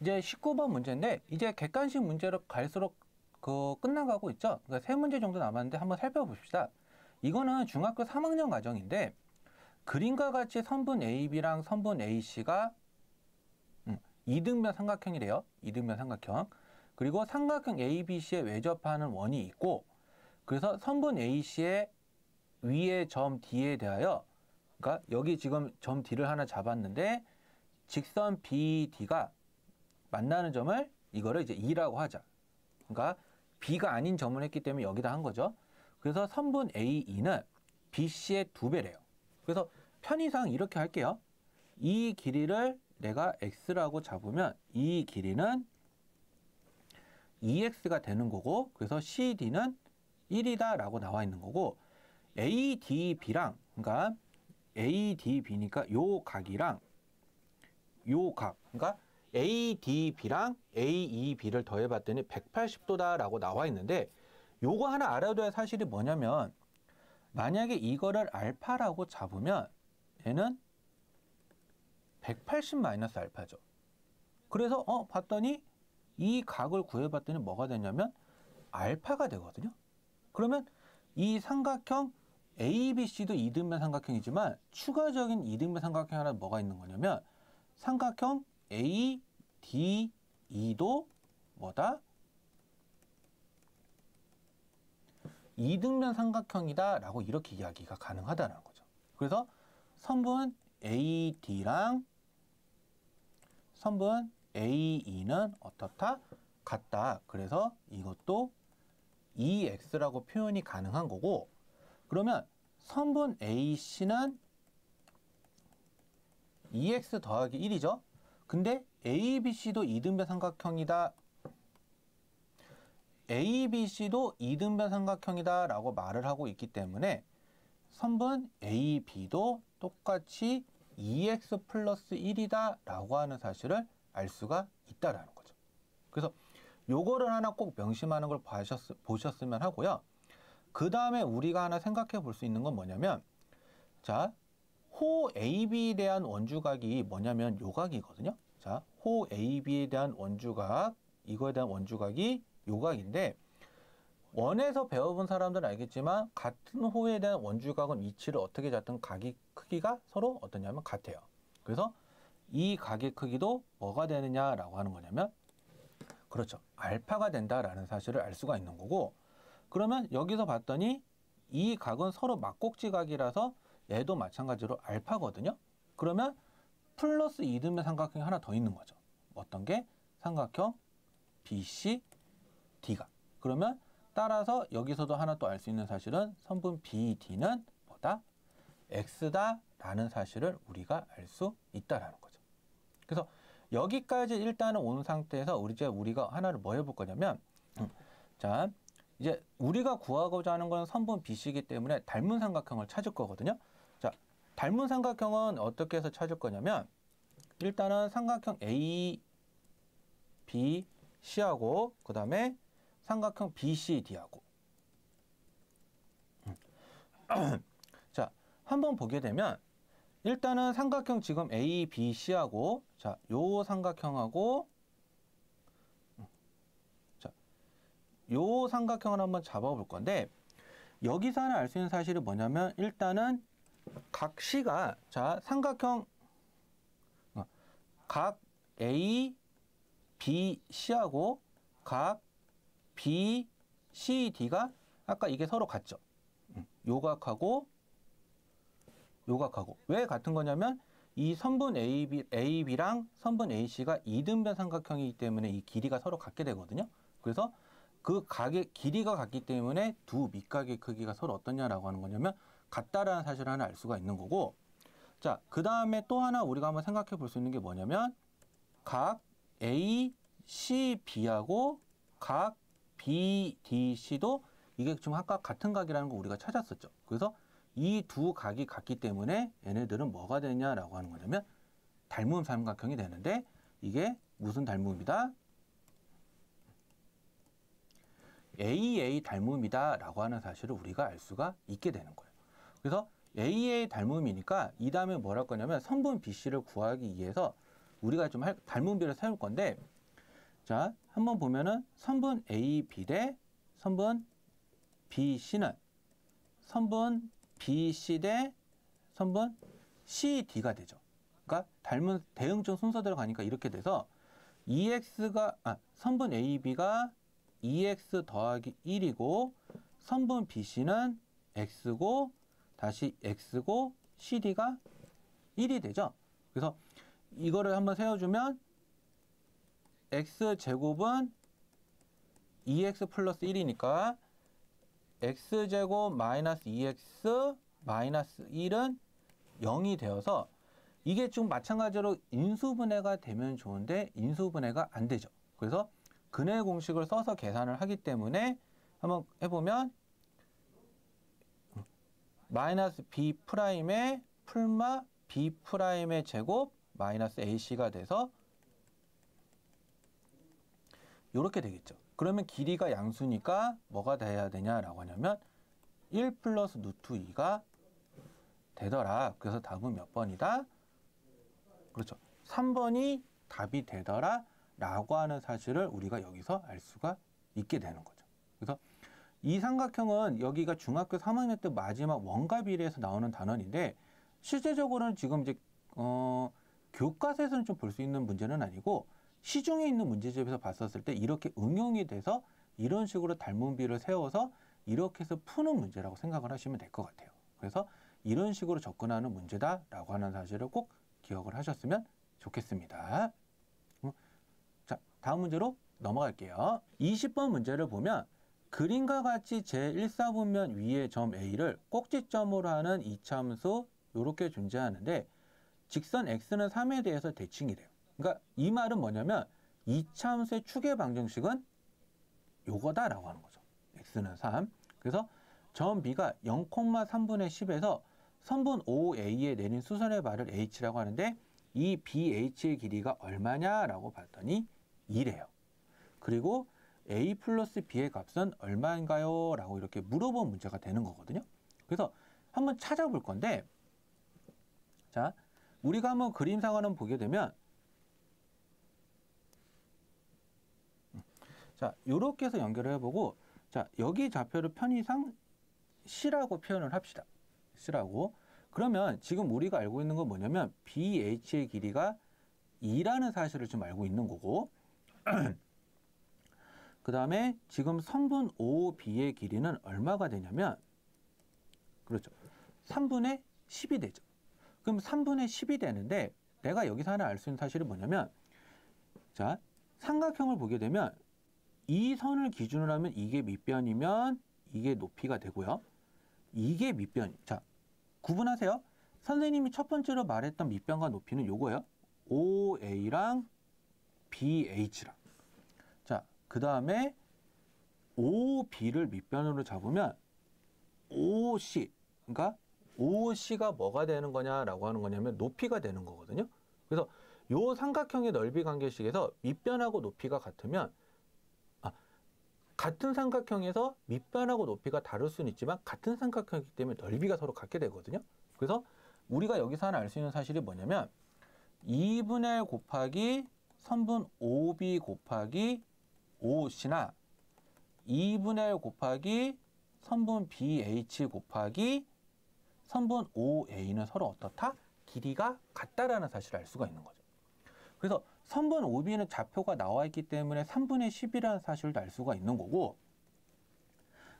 이제 19번 문제인데 이제 객관식 문제로 갈수록 끝나가고 있죠. 그러니까 3문제 정도 남았는데 한번 살펴봅시다. 이거는 중학교 3학년 과정인데 그림과 같이 선분 AB랑 선분 AC가 이등변 삼각형이래요. 이등변 삼각형. 그리고 삼각형 ABC에 외접하는 원이 있고 그래서 선분 AC의 위의 점 D에 대하여 그러니까 여기 지금 점 D를 하나 잡았는데 직선 BD가 만나는 점을 이거를 이제 E라고 하자. 그러니까 B가 아닌 점을 했기 때문에 여기다 한 거죠. 그래서 선분 AE는 BC의 2배래요. 그래서 편의상 이렇게 할게요. 이 길이를 내가 X라고 잡으면 이 길이는 2X가 되는 거고 그래서 CD는 1이다 라고 나와 있는 거고 ADB랑 그러니까 ADB니까 요 각이랑 요 각 그러니까 ADB랑 AEB를 더해봤더니 180도다 라고 나와 있는데 요거 하나 알아둬야 할 사실이 뭐냐면 만약에 이거를 알파라고 잡으면 얘는 180 마이너스 알파죠. 그래서 봤더니 이 각을 구해봤더니 뭐가 되냐면 알파가 되거든요. 그러면 이 삼각형 ABC도 이등변 삼각형이지만 추가적인 이등변 삼각형 하나 뭐가 있는 거냐면 삼각형 ADE도 뭐다? 이등변 삼각형이다 라고 이렇게 이야기가 가능하다는 거죠. 그래서 선분 AD랑 선분 AE는 어떻다? 같다. 그래서 이것도 EX라고 표현이 가능한 거고 그러면 선분 AC는 EX 더하기 1이죠. 근데 ABC도 이등변 삼각형이다. ABC도 이등변 삼각형이다 라고 말을 하고 있기 때문에 선분 AB도 똑같이 EX 플러스 1이다 라고 하는 사실을 알 수가 있다라는 거죠. 그래서 요거를 하나 꼭 명심하는 걸 보셨으면 하고요. 그 다음에 우리가 하나 생각해 볼 수 있는 건 뭐냐면 자, 호 AB에 대한 원주각이 뭐냐면 요 각이거든요. 자, 호 AB에 대한 원주각, 이거에 대한 원주각이 요 각인데 원에서 배워본 사람들은 알겠지만 같은 호에 대한 원주각은 위치를 어떻게 잡든 각이 크기가 서로 어떠냐면 같아요. 그래서 이 각의 크기도 뭐가 되느냐라고 하는 거냐면 그렇죠. 알파가 된다라는 사실을 알 수가 있는 거고 그러면 여기서 봤더니 이 각은 서로 막꼭지각이라서 얘도 마찬가지로 알파거든요. 그러면 플러스 이등변 삼각형이 하나 더 있는 거죠. 어떤 게? 삼각형 BCD가. 그러면 따라서 여기서도 하나 또 알 수 있는 사실은 선분 BD는 뭐다? X다 라는 사실을 우리가 알 수 있다라는 거죠. 그래서 여기까지 일단은 온 상태에서 우리가 하나를 뭐 해볼 거냐면 자 이제 우리가 구하고자 하는 건 선분 BC이기 때문에 닮은 삼각형을 찾을 거거든요. 자, 닮은 삼각형은 어떻게 해서 찾을 거냐면 일단은 삼각형 A, B, C하고 그 다음에 삼각형 BCD하고 자, 한번 보게 되면 일단은 삼각형 지금 A, B, C하고 자, 요 삼각형하고 자, 요 삼각형을 한번 잡아볼 건데 여기서 하나 알 수 있는 사실이 뭐냐면 일단은 각 C가 자, 삼각형 각 A, B, C하고 각 B, C, D가 아까 이게 서로 같죠. 요 각하고 요 각하고 왜 같은 거냐면 이 선분 AB랑 선분 AC가 이등변 삼각형이기 때문에 이 길이가 서로 같게 되거든요. 그래서 그 각의 길이가 같기 때문에 두 밑각의 크기가 서로 어떠냐라고 하는 거냐면 같다라는 사실을 하나 알 수가 있는 거고 자, 그 다음에 또 하나 우리가 한번 생각해 볼 수 있는 게 뭐냐면 각 ACB하고 각 BDC도 이게 지금 아까 같은 각이라는 거 우리가 찾았었죠. 그래서 이 두 각이 같기 때문에 얘네들은 뭐가 되냐라고 하는 거냐면 닮은 삼각형이 되는데 이게 무슨 닮음이다? AA 닮음이다 라고 하는 사실을 우리가 알 수가 있게 되는 거예요. 그래서 AA 닮음이니까 이 다음에 뭘 할 거냐면 선분 BC를 구하기 위해서 우리가 좀 닮음비를 세울 건데 자, 한번 보면은 선분 AB 대 선분 BC는 선분 BC 대 선분 CD가 되죠. 그러니까 닮은 대응적 순서대로 가니까 이렇게 돼서 선분 AB가 2x 더하기 1이고 선분 BC는 x고 다시 x고 CD가 1이 되죠. 그래서 이거를 한번 세워주면 x제곱은 2x 플러스 1이니까 x제곱 마이너스 2x 마이너스 1은 0이 되어서 이게 좀 마찬가지로 인수분해가 되면 좋은데 인수분해가 안 되죠. 그래서 근해 공식을 써서 계산을 하기 때문에 한번 해보면 마이너스 b 프라임의 풀마 b 프라임의 제곱 마이너스 ac가 돼서 이렇게 되겠죠. 그러면 길이가 양수니까 뭐가 돼야 되냐라고 하냐면 1 플러스 루트 2가 되더라. 그래서 답은 몇 번이다? 그렇죠. 3번이 답이 되더라 라고 하는 사실을 우리가 여기서 알 수가 있게 되는 거죠. 그래서 이 삼각형은 여기가 중학교 3학년 때 마지막 원가 비례에서 나오는 단원인데 실제적으로는 지금 이제 교과서에서는 좀 볼 수 있는 문제는 아니고 시중에 있는 문제집에서 봤었을 때 이렇게 응용이 돼서 이런 식으로 닮은 비를 세워서 이렇게 해서 푸는 문제라고 생각을 하시면 될 것 같아요. 그래서 이런 식으로 접근하는 문제다라고 하는 사실을 꼭 기억을 하셨으면 좋겠습니다. 자, 다음 문제로 넘어갈게요. 20번 문제를 보면 그림과 같이 제1사분면 위의 점 A를 꼭지점으로 하는 이차함수 이렇게 존재하는데 직선 x는 3에 대해서 대칭이래요. 그러니까 이 말은 뭐냐면 이차함수의 추계 방정식은 요거다라고 하는 거죠. x는 3. 그래서 점 B가 0,3분의 10에서 선분 OA에 내린 수선의 발을 h라고 하는데 이 BH의 길이가 얼마냐라고 봤더니 2래요. 그리고 A 플러스 B의 값은 얼마인가요? 라고 이렇게 물어본 문제가 되는 거거든요. 그래서 한번 찾아볼 건데 자, 우리가 한번 그림상을 한번 보게 되면 자, 요렇게 해서 연결을 해보고 자, 여기 좌표를 편의상 C라고 표현을 합시다. C라고. 그러면 지금 우리가 알고 있는 건 뭐냐면 BH의 길이가 2라는 사실을 좀 알고 있는 거고 그 다음에 지금 선분 OB의 길이는 얼마가 되냐면 그렇죠. 3분의 10이 되죠. 그럼 3분의 10이 되는데 내가 여기서 하나 알 수 있는 사실이 뭐냐면 자, 삼각형을 보게 되면 이 선을 기준으로 하면 이게 밑변이면 이게 높이가 되고요. 이게 밑변. 자, 구분하세요. 선생님이 첫 번째로 말했던 밑변과 높이는 요거예요. OA랑 BH랑. 자, 그 다음에 OB를 밑변으로 잡으면 OC. 그러니까 OC가 뭐가 되는 거냐라고 하는 거냐면 높이가 되는 거거든요. 그래서 요 삼각형의 넓이 관계식에서 밑변하고 높이가 같으면 같은 삼각형에서 밑변하고 높이가 다를 수는 있지만 같은 삼각형이기 때문에 넓이가 서로 같게 되거든요. 그래서 우리가 여기서 하나 알 수 있는 사실이 뭐냐면 2분의 1 곱하기 선분 OB 곱하기 OC나 2분의 1 곱하기 선분 BH 곱하기 선분 OA는 서로 어떻다? 길이가 같다라는 사실을 알 수가 있는 거죠. 그래서 선분 OB는 좌표가 나와 있기 때문에 3분의 10이라는 사실도 알 수가 있는 거고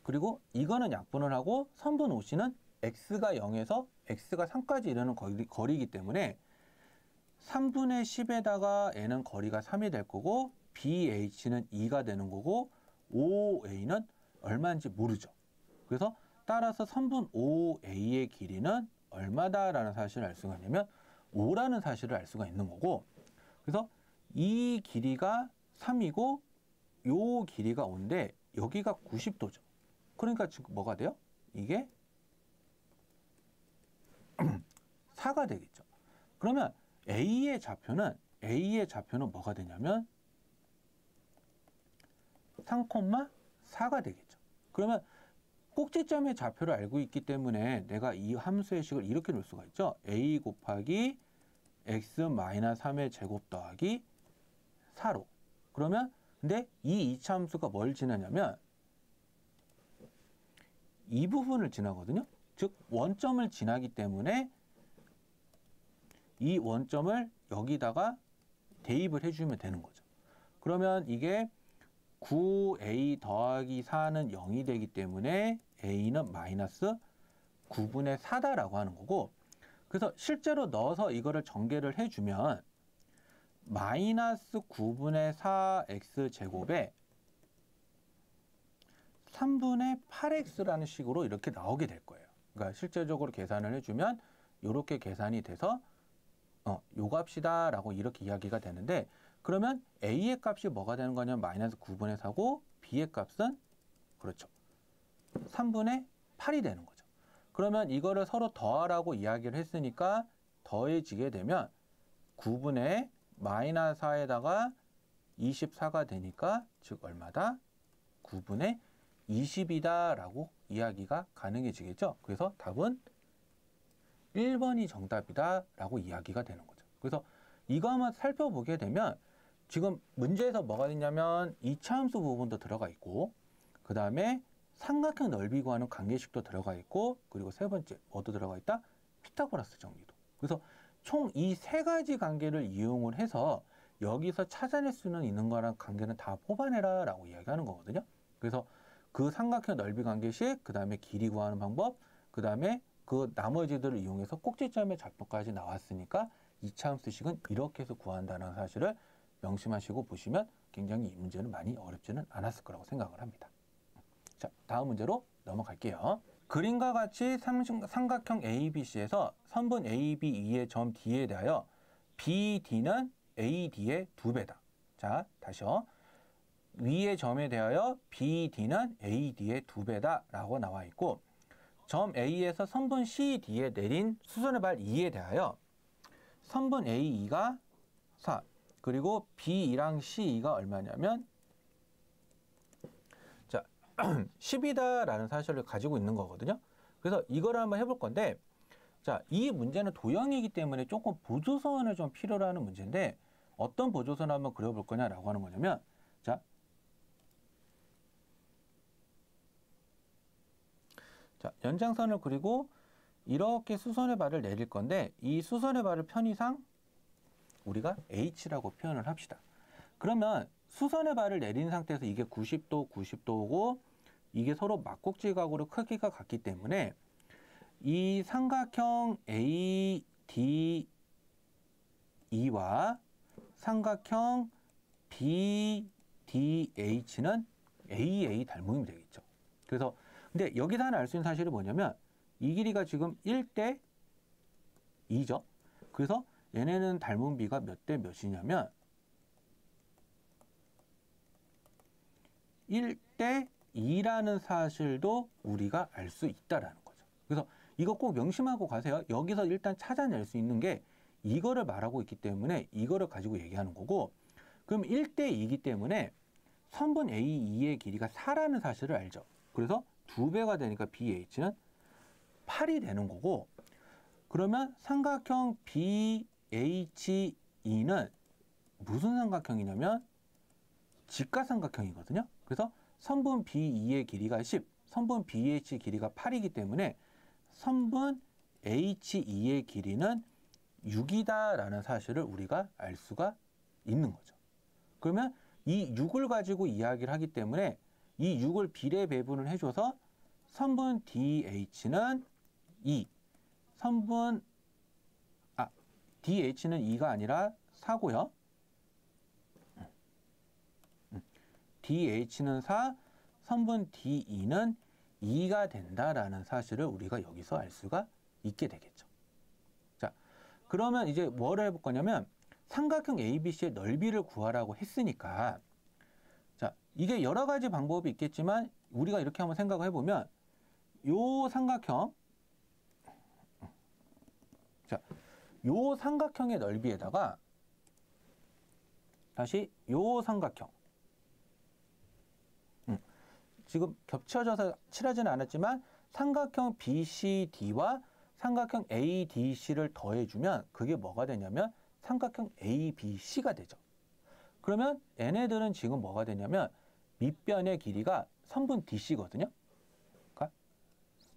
그리고 이거는 약분을 하고 선분 OC는 x가 0에서 x가 3까지 이르는 거리이기 때문에 3분의 10에다가 n은 거리가 3이 될 거고 BH는 2가 되는 거고 OA는 얼마인지 모르죠. 그래서 따라서 선분 OA의 길이는 얼마다라는 사실을 알 수가 있냐면 5라는 사실을 알 수가 있는 거고 그래서 이 길이가 3이고 요 길이가 5인데 여기가 90도죠. 그러니까 지금 뭐가 돼요? 이게 4가 되겠죠. 그러면 A의 좌표는 뭐가 되냐면 3,4가 되겠죠. 그러면 꼭지점의 좌표를 알고 있기 때문에 내가 이 함수의 식을 이렇게 놓을 수가 있죠. A 곱하기 x-3의 제곱 더하기 4로. 그러면 근데 이 이차함수가 뭘 지나냐면 이 부분을 지나거든요. 즉 원점을 지나기 때문에 이 원점을 여기다가 대입을 해주면 되는 거죠. 그러면 이게 9a 더하기 4는 0이 되기 때문에 a는 마이너스 9분의 4다라고 하는 거고, 그래서 실제로 넣어서 이거를 전개를 해주면 마이너스 9분의 4x제곱에 3분의 8x라는 식으로 이렇게 나오게 될 거예요. 그러니까 실제적으로 계산을 해주면 이렇게 계산이 돼서 요 값이다 라고 이렇게 이야기가 되는데, 그러면 a의 값이 뭐가 되는 거냐면 마이너스 9분의 4고 b의 값은 그렇죠 3분의 8이 되는 거죠. 그러면 이거를 서로 더하라고 이야기를 했으니까 더해지게 되면 9분의 마이너스 4에다가 24가 되니까 즉 얼마다? 9분의 20이다 라고 이야기가 가능해지겠죠. 그래서 답은 1번이 정답이다 라고 이야기가 되는 거죠. 그래서 이거 한번 살펴보게 되면 지금 문제에서 뭐가 있냐면 이차함수 부분도 들어가 있고, 그 다음에 삼각형 넓이 구하는 관계식도 들어가 있고, 그리고 세 번째 뭐도 들어가 있다? 피타고라스 정리도. 그래서 총 이 세 가지 관계를 이용을 해서 여기서 찾아낼 수는 있는 거랑 관계는 다 뽑아내라 라고 이야기하는 거거든요. 그래서 그 삼각형 넓이 관계식, 그 다음에 길이 구하는 방법, 그 다음에 그 나머지들을 이용해서 꼭지점의 좌표까지 나왔으니까 이차함수식은 이렇게 해서 구한다는 사실을 명심하시고 보시면 굉장히 이 문제는 많이 어렵지는 않았을 거라고 생각을 합니다. 자, 다음 문제로 넘어갈게요. 그림과 같이 삼각형 ABC에서 선분 ABE의 점 D에 대하여 BD는 AD의 2배다. 자, 다시요. 위의 점에 대하여 BD는 AD의 2배다 라고 나와 있고, 점 A에서 선분 CD에 내린 수선의 발 E에 대하여 선분 AE가 4, 그리고 B랑 CE가 얼마냐면 자 10이다라는 사실을 가지고 있는 거거든요. 그래서 이걸 한번 해볼 건데, 자, 이 문제는 도형이기 때문에 조금 보조선을 좀 필요로 하는 문제인데, 어떤 보조선을 한번 그려볼 거냐라고 하는 거냐면, 자, 연장선을 그리고 이렇게 수선의 발을 내릴 건데, 이 수선의 발을 편의상 우리가 H라고 표현을 합시다. 그러면 수선의 발을 내린 상태에서 이게 90도, 90도고 이게 서로 막곡지각으로 크기가 같기 때문에 이 삼각형 ADE와 삼각형 BDH는 AA 닮음이 되겠죠. 그래서 근데 여기서 하나 알 수 있는 사실이 뭐냐면 이 길이가 지금 1대 2죠. 그래서 얘네는 닮은 비가 몇 대 몇이냐면 1대 2라는 사실도 우리가 알 수 있다라는 거죠. 그래서 이거 꼭 명심하고 가세요. 여기서 일단 찾아낼 수 있는 게 이거를 말하고 있기 때문에 이거를 가지고 얘기하는 거고, 그럼 1대 2이기 때문에 선분 AE의 길이가 4라는 사실을 알죠. 그래서 2배가 되니까 BH는 8이 되는 거고, 그러면 삼각형 BHE는 무슨 삼각형이냐면 직가삼각형이거든요. 그래서 선분 BE의 길이가 10, 선분 BH 길이가 8이기 때문에 선분 HE의 길이는 6이다라는 사실을 우리가 알 수가 있는 거죠. 그러면 이 6을 가지고 이야기를 하기 때문에 이 6을 비례 배분을 해줘서 선분 DH는 2, DH는 2가 아니라 4고요. DH는 4, 선분 DE는 2가 된다라는 사실을 우리가 여기서 알 수가 있게 되겠죠. 자, 그러면 이제 뭐를 해볼 거냐면 삼각형 ABC의 넓이를 구하라고 했으니까, 자, 이게 여러 가지 방법이 있겠지만 우리가 이렇게 한번 생각을 해보면 요 삼각형, 자, 요 삼각형의 넓이에다가 다시 요 삼각형, 지금 겹쳐져서 칠하지는 않았지만 삼각형 BCD와 삼각형 ADC를 더해주면 그게 뭐가 되냐면 삼각형 ABC가 되죠. 그러면 얘네들은 지금 뭐가 되냐면 밑변의 길이가 선분 DC거든요. 그러니까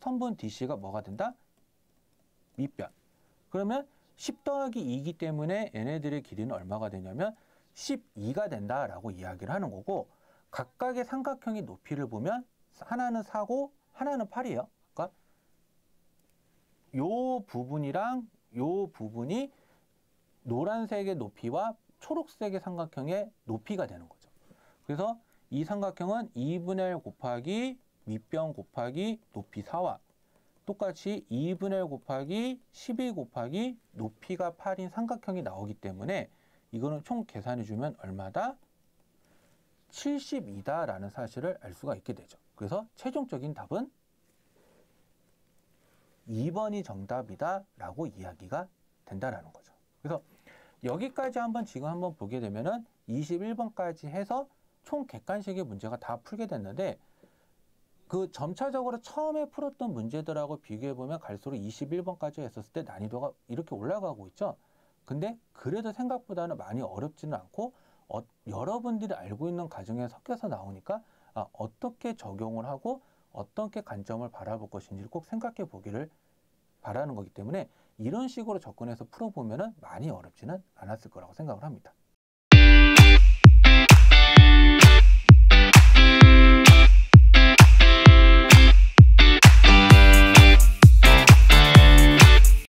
선분 DC가 뭐가 된다? 밑변. 그러면 10 더하기 2이기 때문에 얘네들의 길이는 얼마가 되냐면 12가 된다라고 이야기를 하는 거고, 각각의 삼각형의 높이를 보면 하나는 4고 하나는 8이에요. 그러니까 요 부분이랑 요 부분이 노란색의 높이와 초록색의 삼각형의 높이가 되는 거죠. 그래서 이 삼각형은 2분의 1 곱하기 밑변 곱하기 높이 4와 똑같이 2분의 1 곱하기 12 곱하기 높이가 8인 삼각형이 나오기 때문에 이거는 총 계산해주면 얼마다? 72다라는 사실을 알 수가 있게 되죠. 그래서 최종적인 답은 2번이 정답이다라고 이야기가 된다라는 거죠. 그래서 여기까지 지금 한번 보게 되면은 21번까지 해서 총 객관식의 문제가 다 풀게 됐는데, 그 점차적으로 처음에 풀었던 문제들하고 비교해보면 갈수록 21번까지 했었을 때 난이도가 이렇게 올라가고 있죠. 근데 그래도 생각보다는 많이 어렵지는 않고 여러분들이 알고 있는 과정에 섞여서 나오니까 어떻게 적용을 하고 어떻게 관점을 바라볼 것인지를 꼭 생각해 보기를 바라는 거기 때문에 이런 식으로 접근해서 풀어보면 많이 어렵지는 않았을 거라고 생각을 합니다.